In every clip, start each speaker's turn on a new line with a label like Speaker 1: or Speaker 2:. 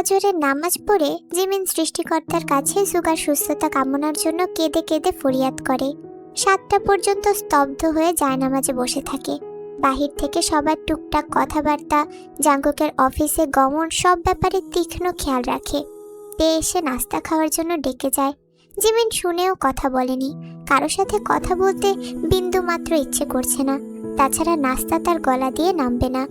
Speaker 1: ফজরের নামাজ পড়ে জিমিন সৃষ্টিকর্তার কাছে সুগার সুস্থতা কামনার জন্য কেঁদে কেঁদে ফরিয়াদ করে। 7টা পর্যন্ত স্তব্ধ হয়ে জায়নামাজে বসে থাকে। বাহির থেকে সবার টুকটাক কথাবার্তা, জাঙ্কুকের অফিসে গমন, সব ব্যাপারে তীক্ষ্ণ খেয়াল রাখে। তে এসে নাস্তা খাওয়ার জন্য ডেকে যায়। জিমিন শুনেও কথা বলেনি, কারো সাথে কথা বলতে বিন্দু মাত্র ইচ্ছে করছে না। তাছাড়া নাস্তা তার গলা দিয়ে নামবে না।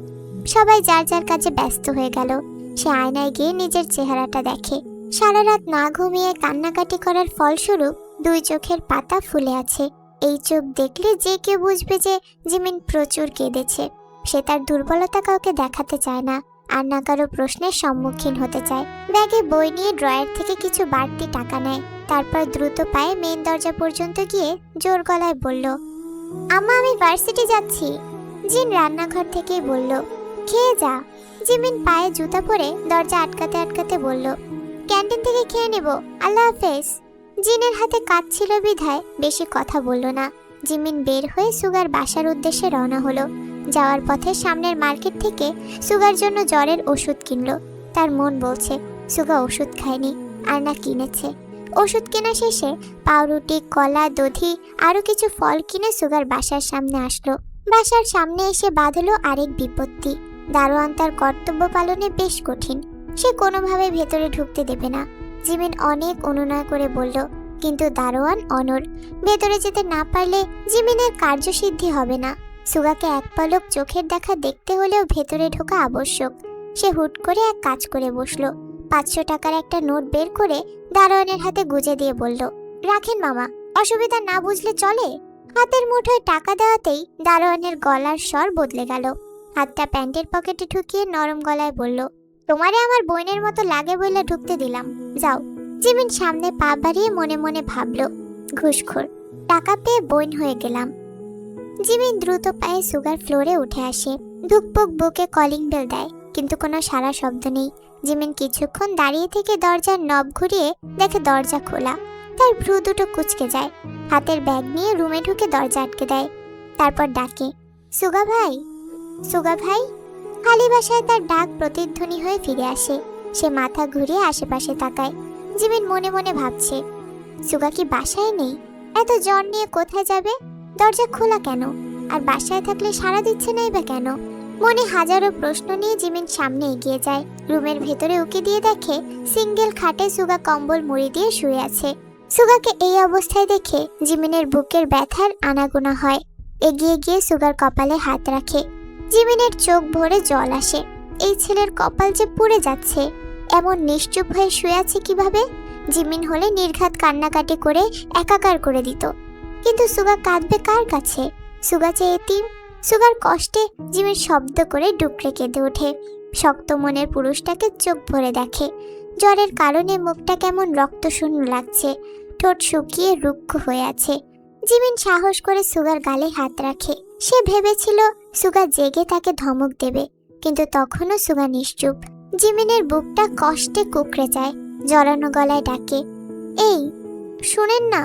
Speaker 1: সবাই যার যার কাজে ব্যস্ত হয়ে গেল। সে আয়নায় গিয়ে নিজের চেহারাটা দেখে। সারা রাত না ঘুমিয়ে কান্নাকাটি করার ফলস্বরূপ 2 চোখের পাতা ফুলে আছে। এই চোখ দেখলে যে কেউ বুঝবে যে জিমিন প্রচুর কেঁদেছে। সে তার দুর্বলতা কাউকে দেখাতে চায় না, আর না কারো প্রশ্নের সম্মুখীন হতে চায়। ব্যাগে বই নিয়ে ড্রয়ার থেকে কিছু বাড়তি টাকা নেয়। তারপর দ্রুত পায়ে মেইন দরজা পর্যন্ত গিয়ে জোর গলায় বলল, আম্মা আমি ভার্সিটি যাচ্ছি। জিন রান্নাঘর থেকেই বলল, খেয়ে যা। জিমিন পায়ে জুতা পরে দরজা আটকাতে আটকাতে বলল, ক্যান্টিন থেকে খেয়ে নেব, আল্লাহ হাফেজ। জিনের হাতে কাজ ছিল বিধায় বেশি কথা বলল না। জিমিন বের হয়ে সুগার বাসার উদ্দেশ্যে রওনা হলো। যাওয়ার পথে সামনের মার্কেট থেকে সুগার জন্য জ্বরের ওষুধ কিনলো। তার মন বলছে সুগা ওষুধ খায়নি, আর না কিনেছে। ওষুধ কেনা শেষে পাউরুটি, কলা, দধি আরও কিছু ফল কিনে সুগার বাসার সামনে আসলো। বাসার সামনে এসে বাঁধলো আরেক বিপত্তি। দারোয়ান তার কর্তব্য পালনে বেশ কঠিন। সে কোনোভাবে ভেতরে ঢুকতে দেবে না। জিমিন অনেক অনুনয় করে বলল, কিন্তু দারোয়ান অনড়। ভেতরে যেতে না পারলে জিমিনের কার্যসিদ্ধি হবে না। সুগাকে এক পলক চোখের দেখা দেখতে হলেও ভেতরে ঢোকা আবশ্যক। সে হুট করে এক কাজ করে বসলো। 500 টাকার একটা নোট বের করে দারোয়ানের হাতে গুজে দিয়ে বলল, রাখেন মামা, অসুবিধা না বুঝলে চলে। হাতের মুঠোয় টাকা দেওয়াতেই দারোয়ানের গলার স্বর বদলে গেল। হাতটা প্যান্টের পকেটে ঢুকিয়ে নরম গলায় বলল, তোমারে আমার বোনের মতো লাগে বলে ঢুকতে দিলাম, যাও। জিমিন সামনে পা বাড়িয়ে মনে মনে ভাবল, ঘুষখোর, টাকা পেয়ে বোন হয়ে গেলাম। জিমিন দ্রুত পায়ে সুগার ফ্লোরে উঠে আসে। ধুকপুক বুকে কলিং বেল দেয়, কিন্তু কোনো সারা শব্দ নেই। জিমিন কিছুক্ষণ দাঁড়িয়ে থেকে দরজার নব ঘুরিয়ে দেখে দরজা খোলা। তার ভ্রু দুটো কুঁচকে যায়। হাতের ব্যাগ নিয়ে রুমে ঢুকে দরজা আটকে দেয়। তারপর ডাকে, সুগা ভাই, সুগা ভাই। খালি বাসায় তার ডাক প্রতিধ্বনি হয়ে ফিরে আসে। সে মাথা ঘুরিয়ে আশেপাশে তাকায়। জিমিন মনে মনে ভাবছে, সুগা কি বাসায় নেই? এত জ্বর নিয়ে কোথায় যাবে? দরজা খোলা কেন? আর বাসায় থাকলে সাড়া দিচ্ছে নাই বা কেন? মনে হাজারো প্রশ্ন নিয়ে জিমিন সামনে এগিয়ে যায়। রুমের ভেতরে উকি দিয়ে দেখে সিঙ্গেল খাটে সুগা কম্বল মুড়ি দিয়ে শুয়ে আছে। সুগাকে এই অবস্থায় দেখে জিমিনের বুকের ব্যথার আনাগোনা হয়। এগিয়ে গিয়ে সুগার কপালে হাত রাখে। জিমিনের চোখ ভরে জল আসে। এই ছেলের কপাল যে পুড়ে যাচ্ছে। এমন নিশ্চুপ হয়ে শুয়ে আছে কিভাবে? জিমিন হলে নির্ঘাত কান্নাকাটি করে একাকার করে দিত। কিন্তু সুগা কাঁদবে কার কাছে? সুগা যে এতিম। সুগার কষ্টে জিমিন শব্দ করে ডুকরে কেঁদে ওঠে। শক্ত মনের পুরুষটাকে চোখ ভরে দেখে। জ্বরের কারণে মুখটা কেমন রক্তশূন্য লাগছে। ঠোঁট শুকিয়ে রুক্ষ হয়ে আছে। জিমিন সাহস করে সুগার গালে হাত রাখে। সে ভেবেছিল সুগা জেগে তাকে ধমক দেবে, কিন্তু তখনও সুগা নিশ্চুপ। জিমিনের বুকটা কষ্টে কুকড়ে যায়। জড়ানো গলায় ডাকে, এই শুনেন না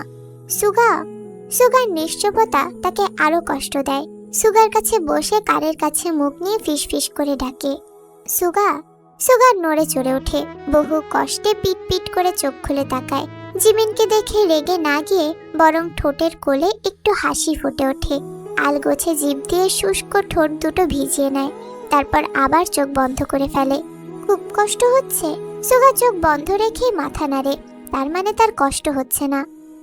Speaker 1: সুগা। সুগার নিশ্চুপতা তাকে আরো কষ্ট দেয়। সুগার কাছে বসে কারের কাছে মুখ নিয়ে ফিসফিস করে ডাকে, সুগা। সুগার নড়ে চড়ে ওঠে। বহু কষ্টে পিট পিট করে চোখ খুলে তাকায়। জিমিনকে দেখে রেগে না গিয়ে বরং ঠোঁটের কোলে একটু হাসি ফুটে ওঠে। আলগোছে জিভ দিয়ে শুষ্ক ঠোঁট দুটো ভিজিয়ে নেয়। তারপর আবার চোখ বন্ধ করে ফেলে। খুব কষ্ট হচ্ছে? সুগা চোখ বন্ধ রেখেই মাথা নাড়ে। তার মানে তার কষ্ট হচ্ছে না।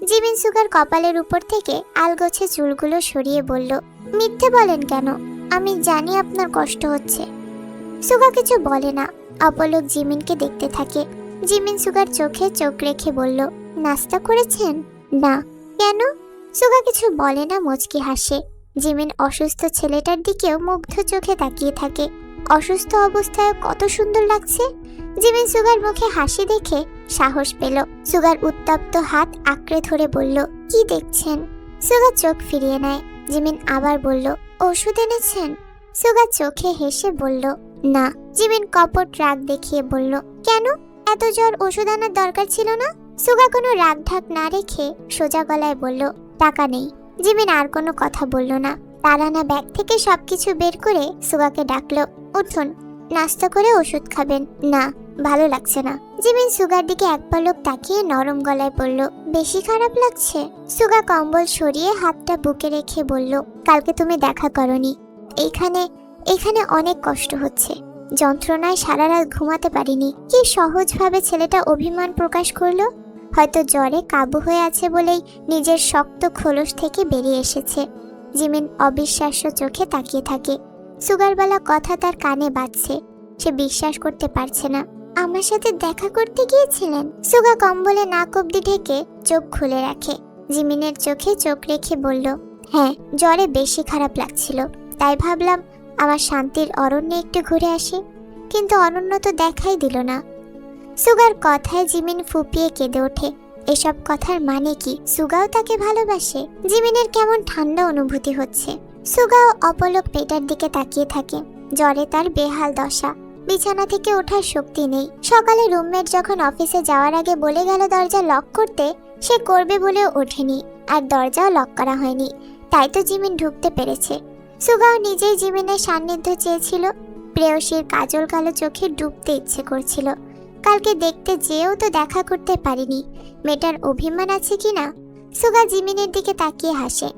Speaker 1: জিমিন সুগার কপালের উপর থেকে আলগোছে চুলগুলো সরিয়ে বলল, মিথ্যে বলেন কেন? আমি জানি আপনার কষ্ট হচ্ছে। সুগা কিছু বলে না, অপলক জিমিনকে দেখতে থাকে। জিমিন সুগার চোখে চোখ রেখে বলল, নাস্তা করেছেন? না। কেন? সুগা কিছু বলে না, মুচকি হাসে। জিমিন অসুস্থ ছেলেটার দিকেও মুগ্ধ চোখে তাকিয়ে থাকে। অসুস্থ অবস্থায় কত সুন্দর লাগছে। জিমিন সুগার মুখে হাসি দেখে সাহস পেল। সুগার উত্তপ্ত হাত আঁকড়ে ধরে বলল, কি দেখছেন? সুগা চোখ ফিরিয়ে নেয়। জিমিন আবার বলল, ওষুধ এনেছেন? সুগা চোখে হেসে বলল, না। জিমিন কপট রাগ দেখিয়ে বলল, কেন? এত জ্বর, ওষুধ আনার দরকার ছিল না? সুগা কোনো রাগ ঢাক না রেখে সোজা গলায় বলল, টাকা নেই। জিমিন আর কোনো কথা বলল না। তার আনা ব্যাগ থেকে সবকিছু বের করে সুগাকে ডাকলো, উঠুন, নাস্তা করে ওষুধ খাবেন। না। ভালো লাগছে না। জিমিন সুগার দিকে এক পলক তাকিয়ে নরম গলায় বলল, বেশি খারাপ লাগছে? সুগা কম্বল সরিয়ে হাতটা বুকে রেখে বলল, কালকে তুমি দেখা করনি। এইখানে এখানে অনেক কষ্ট হচ্ছে, যন্ত্রণায় সারা রাত ঘুমাতে পারিনি। কি সহজভাবে ছেলেটা অভিমান প্রকাশ করলো। হয়তো জ্বরে কাবু হয়ে আছে বলেই নিজের শক্ত খোলস থেকে বেরিয়ে এসেছে। জিমিন অবিশ্বাস্য চোখে তাকিয়ে থাকে। সুগার বলা কথা তার কানে বাজছে। সে বিশ্বাস করতে পারছে না। আমার সাথে দেখা করতে গিয়েছিলেন? সুগা কম্বলে নাক অব্দি ঢেকে চোখ খুলে রাখে। জিমিনের চোখে চোখ রেখে বলল, হ্যাঁ, জ্বরে বেশি খারাপ লাগছিল, তাই ভাবলাম আমার শান্তির অরণ্যে একটু ঘুরে আসি। কিন্তু অনন্য তো দেখাই দিল না। সুগার কথায় জিমিন ফুপিয়ে কেঁদে ওঠে। এসব কথার মানে কি? সুগাও তাকে ভালোবাসে? জিমিনের কেমন ঠান্ডা অনুভূতি হচ্ছে। সুগাও অপলক মেয়েটার দিকে তাকিয়ে থাকে। জ্বরে তার বেহাল দশা, বিছানা থেকে ওঠার শক্তি নেই। সকালে রুমমেট যখন অফিসে যাওয়ার আগে বলে গেল দরজা লক করতে, সে করবে বলেও ওঠেনি, আর দরজাও লক করা হয়নি। তাই তো জিমিন ঢুকতে পেরেছে। সুগাও নিজেই জিমিনের সান্নিধ্য চেয়েছিল। প্রেয়সীর কাজল কালো চোখে ডুবতে ইচ্ছে করছিল। কালকে দেখতে যেও তো দেখা করতে পারিনি। মেয়েটার অভিমান আছে কিনা? সুগা জিমিনের দিকে তাকিয়ে হাসে।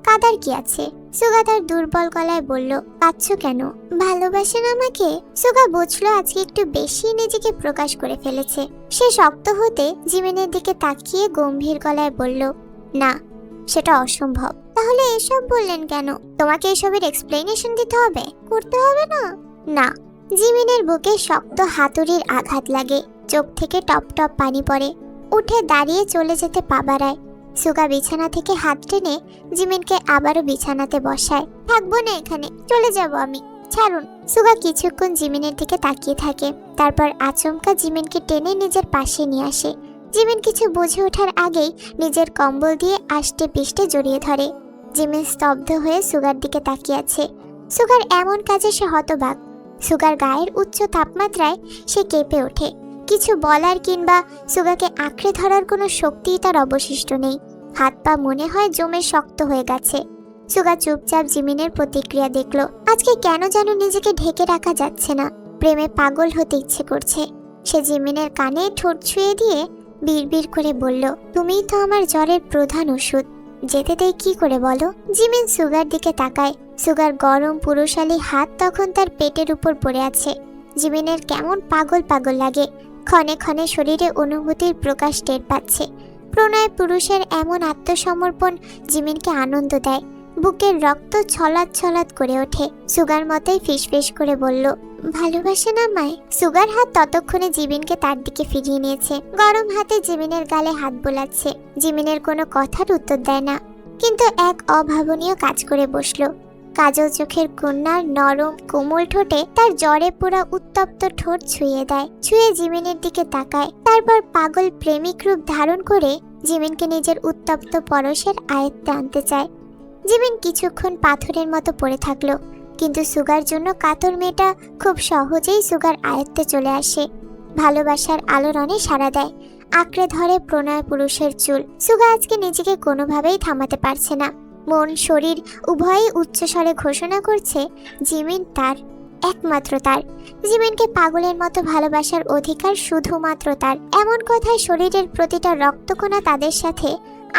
Speaker 1: কাদার কি আছে? সুগা তার দুর্বল গলায় বলল, কাঁদছো কেন? ভালোবাসেন আমাকে? সুগা বুঝলো আজকে একটু বেশি নিজেকে প্রকাশ করে ফেলেছে। সে শক্ত হতে জিমিনের দিকে তাকিয়ে গম্ভীর গলায় বলল, না, সেটা অসম্ভব। তাহলে এসব বললেন কেন? তোমাকে এসবের এক্সপ্লেনেশন দিতে হবে? করতে হবে না? না। জিমিনের বুকে শক্ত হাতুড়ির আঘাত লাগে। চোখ থেকে টপ টপ পানি পড়ে। উঠে দাঁড়িয়ে চলে যেতে পা বাড়ায়। সুগা বিছানা থেকে হাত টেনে জিমিনকে আবারও বিছানাতে বসায়। থাকবো না এখানে, চলে যাব আমি, ছাড়ুন। সুগা কিছুক্ষণ জিমিনের দিকে তাকিয়ে থাকে। তারপর আচমকা জিমিনকে টেনে নিজের পাশে নিয়ে আসে। জিমিন কিছু বুঝে ওঠার আগেই নিজের কম্বল দিয়ে আষ্টে পিষ্টে জড়িয়ে ধরে। জিমিন স্তব্ধ হয়ে সুগার দিকে তাকিয়ে আছে। সুগার এমন কাজে সে হতবাক। সুগার গায়ের উচ্চ তাপমাত্রায় সে কেঁপে ওঠে। কিছু বলার কিংবা সুগাকে আঁকড়ে ধরার কোনো শক্তিই তার অবশিষ্ট নেই। হাত পা মনে হয় জমে শক্ত হয়ে গেছে। সুগা চুপচাপ জিমিনের প্রতিক্রিয়া দেখলো। আজকে কেন যেন নিজেকে ঢেকে রাখা যাচ্ছে না। প্রেমে পাগল হতে ইচ্ছে করছে। সে জিমিনের কানে ঠোঁট ছুঁয়ে দিয়ে বিড়বিড় করে বলল, তুমিই তো আমার জ্বরের প্রধান ওষুধ, যেতে দেই কি করে বলো? জিমিন সুগার দিকে তাকায়। সুগার গরম পুরুষালী হাত তখন তার পেটের উপর পড়ে আছে। জিমিনের কেমন পাগল পাগল লাগে। ক্ষণে ক্ষণে শরীরে অনুভূতির প্রকাশ টের পাচ্ছে। প্রণয় পুরুষের এমন আত্মসমর্পণ জিমিনকে আনন্দ দেয়। বুকের রক্ত ছলাৎ ছলাৎ করে ওঠে। সুগার মতোই ফিসফিস করে বলল, ভালোবাসেন আমায়? সুগার হাত ততক্ষণে জিমিনকে তার দিকে ফিরিয়ে নিয়েছে। গরম হাতে জিমিনের গালে হাত বোলাচ্ছে। জিমিনের কোনো কথার উত্তর দেয় না, কিন্তু এক অভাবনীয় কাজ করে বসলো। কাজল চোখের কন্যার নরম কোমল ঠোঁটে তার জ্বরে পুরা উত্তপ্ত ঠোঁট ছুঁয়ে দেয়। ছুঁয়ে জিমিনের দিকে তাকায়। তারপর পাগল প্রেমিক রূপ ধারণ করে জিমিনকে নিজের উত্তপ্ত পরশের আয়ত্তে আনতে চায়। জিমিন কিছুক্ষণ পাথরের মতো পড়ে থাকলো, কিন্তু সুগার জন্য কাতর মেয়েটা খুব সহজেই সুগার আয়ত্তে চলে আসে। ভালোবাসার আলোড়নে সাড়া দেয়। আঁকড়ে ধরে প্রণয় পুরুষের চুল। সুগা আজকে নিজেকে কোনোভাবেই থামাতে পারছে না। মন শরীর উভয়ই উচ্চস্বরে ঘোষণা করছে জিমিন তার, একমাত্র তার। জিমিনকে পাগলের মতো ভালোবাসার অধিকার শুধুমাত্র তার। এমন কথায় শরীরের প্রতিটা রক্তকণা তাদের সাথে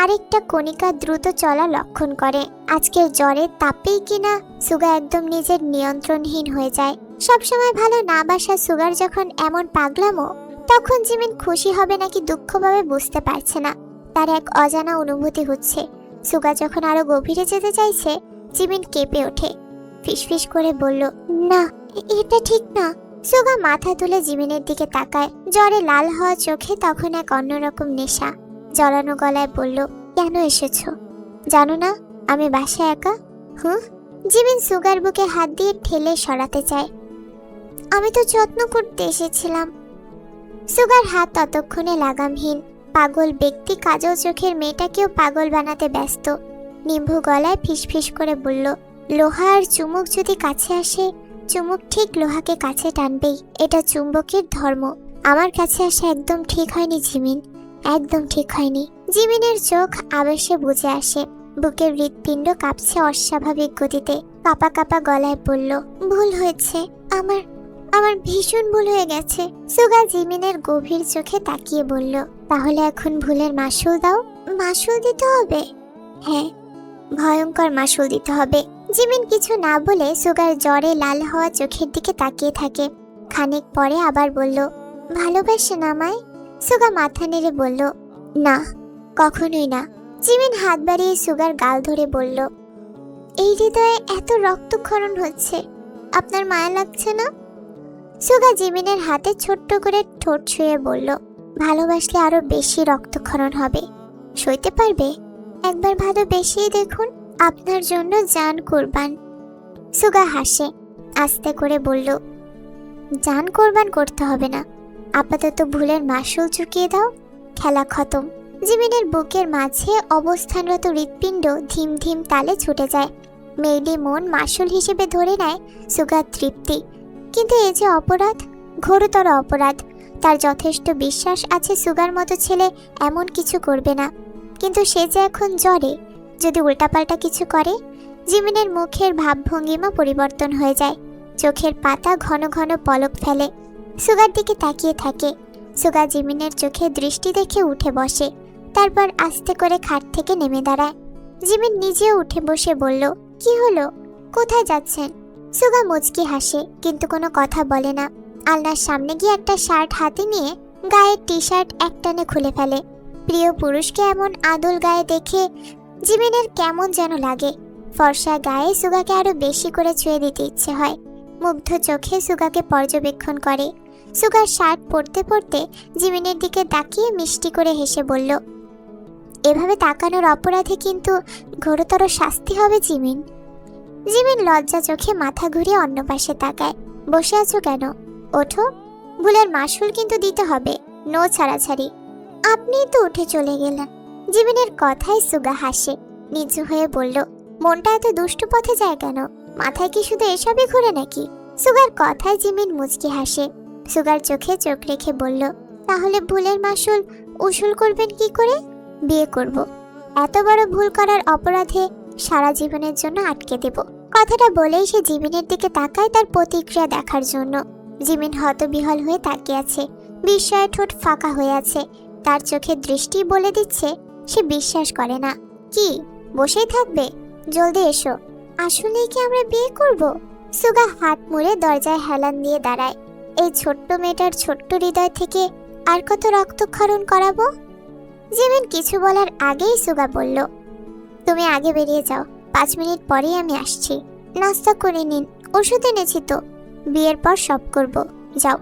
Speaker 1: আরেকটা কণিকা দ্রুত চলা লক্ষণ করে। আজকের জ্বরের তাপেই কিনা সুগা একদম নিজের নিয়ন্ত্রণহীন হয়ে যায়। সবসময় ভালো না বাসা সুগার যখন এমন পাগলামো, তখন জিমিন খুশি হবে নাকি দুঃখ পাবে বুঝতে পারছে না। তার এক অজানা অনুভূতি হচ্ছে। সুগা যখন আরো গভীরে যেতে চাইছে, জিমিন কেঁপে ওঠে। ফিসফিস করে বলল, না, এটা ঠিক না। সুগা মাথা তুলে জিমিনের দিকে তাকায়। জ্বরে লাল হওয়া চোখে তখন এক অন্যরকম নেশা। জড়ানো গলায় বলল, কেন এসেছো? জানো না আমি বাসায় একা? জিমিন সুগার বুকে হাত দিয়ে ঠেলে সরাতে চায়। আমি তো যত্ন করতে এসেছিলাম। সুগার হাত ততক্ষণে লাগামহীন। পাগল ব্যক্তি কাজল চোখের মেয়েটাকেও পাগল বানাতে ব্যস্ত। নিম্ভু গলায় ফিসফিস করে বলল, লোহা আর চুমুক যদি কাছে আসে, চুমুক ঠিক লোহাকে কাছে টানবেই। এটা চুম্বকের ধর্ম। আমার কাছে আসা একদম ঠিক হয়নি জিমিন, একদম ঠিক হয়নি। জিমিনের চোখ আবেশে বুঝে আসে। বুকের হৃৎপিণ্ড কাঁপছে অস্বাভাবিক গতিতে। কাঁপা কাঁপা গলায় বলল, ভুল হয়েছে, আমার আমার ভীষণ ভুল হয়ে গেছে। সুগা জিমিনের গভীর চোখে তাকিয়ে বলল, তাহলে এখন ভুলের মাসুল দাও। মাসুল দিতে হবে? হ্যাঁ, ভয়ঙ্কর মাসুল দিতে হবে। জিমিন কিছু না বলে সুগার জ্বরে লাল হওয়া চোখের দিকে তাকিয়ে থাকে। খানিক পরে আবার বলল, ভালোবাসেন আমায়? সুগা মাথা নেড়ে বলল, না, কখনোই না। জিমিন হাত বাড়িয়ে সুগার গাল ধরে বলল, এই হৃদয়ে এত রক্তক্ষরণ হচ্ছে, আপনার মায়া লাগছে না? সুগা জিমিনের হাতে ছোট্ট করে ঠোঁট ছুঁয়ে বলল, ভালোবাসলে আরো বেশি রক্তক্ষরণ হবে। সইতে পারবে? একবার ভালোবেসেই দেখুন, আপনার জন্য জান কুরবান। সুগা হাসে, আস্তে করে বলল, জান কোরবান করতে হবে না, আপাতত ভুলের মাসুল চুকিয়ে দাও, খেলা খতম। জিমিনের বুকের মাঝে অবস্থানরত হৃৎপিণ্ড ধিম ধিম তালে ছুটে যায়। মেয়েলি মন মাসুল হিসেবে ধরে নেয় সুগার তৃপ্তি। কিন্তু এই যে অপরাধ, ঘোরতর অপরাধ। তার যথেষ্ট বিশ্বাস আছে সুগার মতো ছেলে এমন কিছু করবে না, কিন্তু সে যে এখন জ্বরে, যদি উল্টাপাল্টা কিছু করে। জিমিনের মুখের ভাবভঙ্গিমা পরিবর্তন হয়ে যায়, চোখের পাতা ঘন ঘন পলক ফেলে। সুগার দিকে তাকিয়ে থাকে। সুগা জিমিনের চোখে দৃষ্টি দেখে উঠে বসে, তারপর আস্তে করে খাট থেকে নেমে দাঁড়ায়। জিমিন নিজেও উঠে বসে বলল, কি হলো, কোথায় যাচ্ছেন? সুগা মুচকি হাসে, কিন্তু কোনো কথা বলে না। আলনার সামনে গিয়ে একটা শার্ট হাতে নিয়ে গায়ের টি শার্ট একটানে খুলে ফেলে। প্রিয় পুরুষকে এমন আদল গায়ে দেখে জিমিনের কেমন যেন লাগে। ফর্সা গায়ে সুগাকে আরো বেশি করে ছুঁয়ে দিতে ইচ্ছে হয়। মুগ্ধ চোখে সুগাকে পর্যবেক্ষণ করে। সুগার শার্ট পরতে পরতে জিমিনের দিকে তাকিয়ে মিষ্টি করে হেসে বলল, এভাবে তাকানোর অপরাধে কিন্তু ঘোরতর শাস্তি হবে জিমিন। জিমিন লজ্জা চোখে মাথা ঘুরিয়ে অন্য পাশে তাকায়। বসে আছো কেন? ওঠো, ভুলের মাসুল কিন্তু দিতে হবে, নো ছাড়াছাড়ি। আপনি তো উঠে চলে গেলেন। জিমিনের কথায় সুগা হাসে, নিচু হয়ে বলল, মনটা এত দুষ্টু পথে যায় কেন? মাথায় কি শুধু এসবই ঘুরে নাকি? সুগার কথায় জিমিন মুচকি হাসে। সুগার চোখে চোখ রেখে বলল, তাহলে ভুলের মাসুল উসুল করবেন কি করে? বিয়ে করব। এত বড় ভুল করার অপরাধে সারা জীবনের জন্য আটকে দেব। কথাটা বলেই সে জিমিনের দিকে তাকায় তার প্রতিক্রিয়া দেখার জন্য। জিমিন হতবিহল হয়ে তাকিয়ে আছে, বিস্ময়ে ঠোঁট ফাঁকা হয়ে আছে। তার চোখের দৃষ্টি বলে দিচ্ছে সে বিশ্বাস করে না। কি, বসেই থাকবে? জলদি এসো। আসলেই কি আমরা বিয়ে করব? সুগা হাত মুড়ে দরজায় হেলান দিয়ে দাঁড়ায়। এই ছোট্ট মেয়েটার ছোট্ট হৃদয় থেকে আর কত রক্তক্ষরণ করাবো? জিমিন কিছু বলার আগেই সুগা বলল, তুমি আগে বেরিয়ে যাও, 5 মিনিট পরেই আমি আসছি। নাস্তা করে নিন, ওষুধ এনেছি তো। বিয়ের পর সব করব, যাও।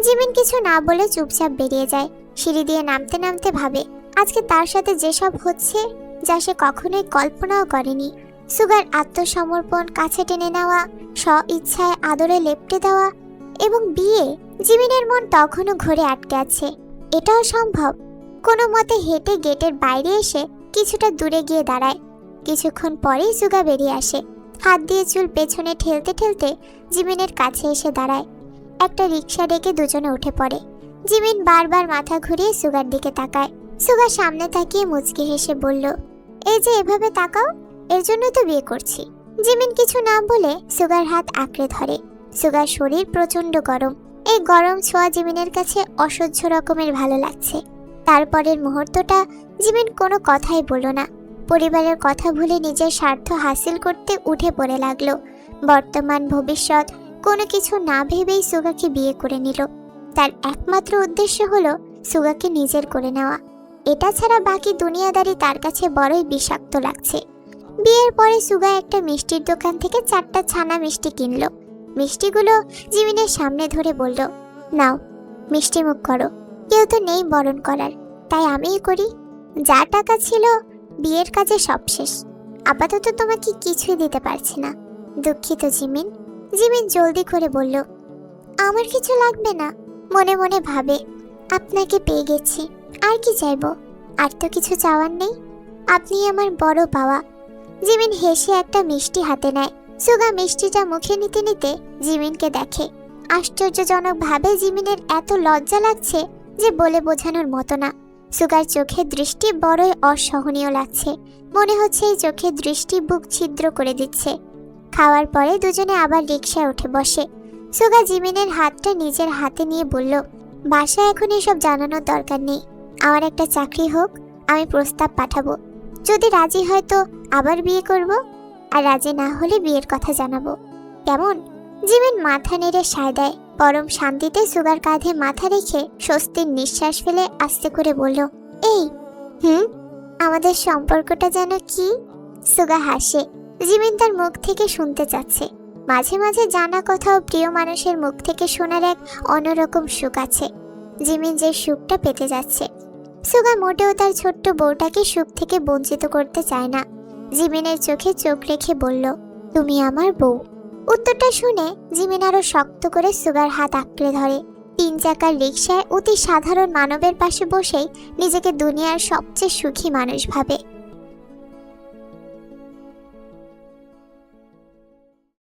Speaker 1: জিমিন কিছু না বলে চুপচাপ বেরিয়ে যায়। সিঁড়ি দিয়ে নামতে নামতে ভাবে, আজকে তার সাথে যেসব হচ্ছে, যা সে কখনোই কল্পনাও করেনি। সুগার আত্মসমর্পণ, কাছে টেনে নেওয়া, স্ব ইচ্ছায় আদরে লেপটে দেওয়া এবং বিয়ে। জিমিনের মন তখনও ঘরে আটকে আছে। এটাও সম্ভব? কোনো মতে হেঁটে গেটের বাইরে এসে কিছুটা দূরে গিয়ে দাঁড়ায়। কিছুক্ষণ পরেই সুগা বেরিয়ে আসে। হাত দিয়ে চুল পেছনে ঠেলতে ঠেলতে জিমিনের কাছে এসে দাঁড়ায়। একটা রিক্সা ডেকে দুজনে উঠে পড়ে। জিমিন বারবার মাথা ঘুরিয়ে সুগার দিকে তাকায়। সুগা সামনে তাকিয়ে মুচকি হেসে বলল, এই যে এভাবে তাকাও, এর জন্য তো বিয়ে করছি। জিমিন কিছু না বলে সুগার হাত আঁকড়ে ধরে। সুগার শরীর প্রচন্ড গরম। এই গরম ছোঁয়া জিমিনের কাছে অসহ্য রকমের ভালো লাগছে। তারপরের মুহূর্তটা জিমিন কোনো কথাই বলল না। পরিবারের কথা ভুলে নিজের স্বার্থ হাসিল করতে উঠে পড়ে লাগলো। বর্তমান ভবিষ্যৎ কোনো কিছু না ভেবেই সুগাকে বিয়ে করে নিল। তার একমাত্র উদ্দেশ্য হলো সুগাকে নিজের করে নেওয়া। এটা ছাড়া বাকি দুনিয়াদারি তার কাছে বড়ই বিষাক্ত লাগছে। বিয়ের পরে সুগা একটা মিষ্টির দোকান থেকে 4টা ছানা মিষ্টি কিনলো। মিষ্টিগুলো জিমিনের সামনে ধরে বলল, নাও, মিষ্টি মুখ করো। কেউ তো নেই বরণ করার, তাই আমিই করি। যা টাকা ছিল বিয়ের কাজে সব শেষ। আপাতত তোমাকে কিছুই দিতে পারছি না, দুঃখিত জিমিন। জিমিন জলদি করে বলল, আমার কিছু লাগবে না। মনে মনে ভাবে, আপনাকে পেয়ে গেছি, আর কি চাইবো? আর তো কিছু চাওয়ার নেই, আপনি আমার বড় পাওয়া। জিমিন হেসে একটা মিষ্টি হাতে নেয়। সুগা মিষ্টিটা মুখে নিতে নিতে জিমিনকে দেখে। আশ্চর্যজনক ভাবে জিমিনের এত লজ্জা লাগছে যে বলে বোঝানোর মতো না। সুগার চোখের দৃষ্টি বড়ই অসহনীয় লাগছে। মনে হচ্ছে এই চোখের দৃষ্টি বুক ছিদ্র করে দিচ্ছে। খাওয়ার পরে দুজনে আবার রিকশায় উঠে বসে। সুগা জিমিনের হাতটা নিজের হাতে নিয়ে বলল, বাসায় এখন এসব জানানোর দরকার নেই। আমার একটা চাকরি হোক, আমি প্রস্তাব পাঠাবো। যদি রাজি হয় তো আবার বিয়ে করব, আর রাজি না হলে বিয়ের কথা জানাবো। কেমন? জিমিন মাথা নেড়ে সায় দেয়। পরম শান্তিতে সুগার কাঁধে মাথা রেখে স্বস্তির নিঃশ্বাস ফেলে আস্তে করে বলল, এই আমাদের সম্পর্কটা যেন কি? সুগা হাসে। জিমিন তার মুখ থেকে শুনতে চাচ্ছে। মাঝে মাঝে জানা কথা ও প্রিয় মানুষের মুখ থেকে শোনার এক অন্যরকম সুখ আছে। জিমিন যে সুখটা পেতে যাচ্ছে। সুগা মোটেও তার ছোট্ট বউটাকে সুখ থেকে বঞ্চিত করতে চায় না। জিমিনের চোখে চোখ রেখে বলল, তুমি আমার বউ। উত্তরটা শুনে জিমিন আরো শক্ত করে সুগার হাত আঁকড়ে ধরে। 3 চাকার রিকশায় অতি সাধারণ মানবের পাশে বসেই নিজেকে দুনিয়ার সবচেয়ে সুখী মানুষ ভাবে।